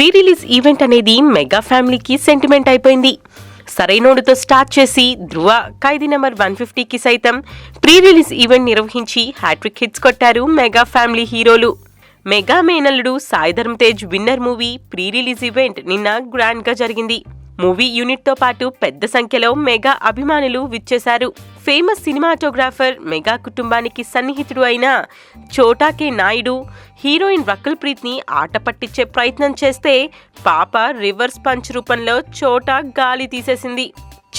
Pre release event అనేది mega ఫ్యామిలీకి sentiment అయిపోయింది. సరైనోడుతో స్టార్ట్ చేసి ధృవ ఖైదీ నెంబర్ 150కి సైతం ప్రీ రిలీజ్ ఈవెంట్ నిర్వహించి హ్యాట్రిక్ హిట్స్ కొట్టారు మెగా ఫ్యామిలీ హీరోలు. మెగా మేనల్లుడు Sai Dharam Tej winner movie pre release event నిన్న గ్రాండ్ గా జరిగింది. మూవీ యూనిట్ తో పాటు పెద్ద సంఖ్యలో మెగా అభిమానులు విచ్చేశారు. ఫేమస్ సినిమాటోగ్రాఫర్ మెగా కుటుంబానికి సన్నిహితుడు అయిన చోటా కే నాయుడు హీరోయిన్ రకుల్ ప్రీత్ ని ఆట పట్టించే ప్రయత్నం చేస్తే పాప రివర్స్ పంచ్ రూపంలో చోటా గాలి తీసేసింది.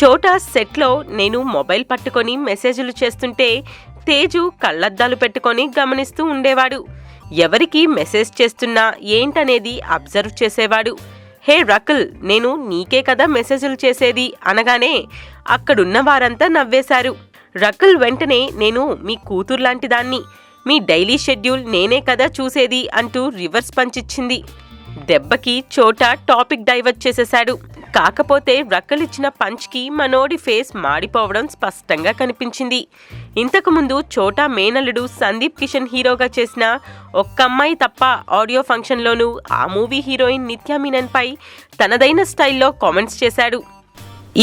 చోటా సెట్లో నేను మొబైల్ పట్టుకొని మెసేజ్లు చేస్తుంటే తేజు కళ్ళద్దాలు పెట్టుకొని గమనిస్తూ ఉండేవాడు. ఎవరికి మెసేజ్ చేస్తున్నా ఏంటనేది అబ్జర్వ్ చేసేవాడు. హే రకుల్, నేను నీకే కదా మెసేజ్లు చేసేది అనగానే అక్కడున్న వారంతా నవ్వేశారు. రకుల్ వెంటనే నేను మీ కూతురు లాంటి దాన్ని, మీ డైలీ షెడ్యూల్ నేనే కదా చూసేది అంటూ రివర్స్ పంచ్ ఇచ్చింది. దెబ్బకి చోటా టాపిక్ డైవర్ట్ చేసేశాడు. కాకపోతే రకుల్ ఇచ్చిన పంచ్కి మనోడి ఫేస్ మాడిపోవడం స్పష్టంగా కనిపించింది. ఇంతకుముందు చోటా మేనల్లుడు సందీప్ కిషన్ హీరోగా చేసిన ఒక్క అమ్మాయి తప్ప ఆడియో ఫంక్షన్లోనూ ఆ మూవీ హీరోయిన్ నిత్యా మీనన్ పై తనదైన స్టైల్లో కామెంట్స్ చేశాడు.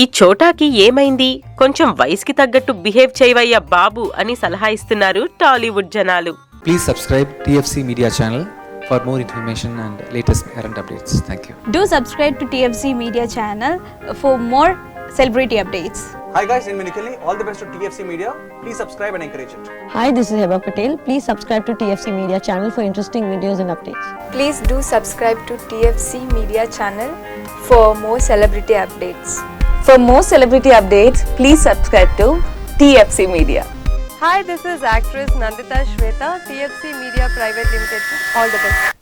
ఈ చోటాకి ఏమైంది, కొంచెం వయసుకి తగ్గట్టు బిహేవ్ చేయవయ్యా బాబు అని సలహా ఇస్తున్నారు టాలీవుడ్ జనాలు. Please subscribe TFC Media channel for more information and latest current updates. Thank you. Do subscribe to TFC Media channel for more celebrity updates. Hi guys, in Minikali, all the best to TFC Media. Please subscribe and encourage it. Hi, this is Heba Patel. Please subscribe to TFC Media channel for interesting videos and updates. Please do subscribe to TFC Media channel for more celebrity updates. For more celebrity updates, please subscribe to TFC Media. Hi, this is actress Nandita Shweta, TFC Media Private Limited. All the best.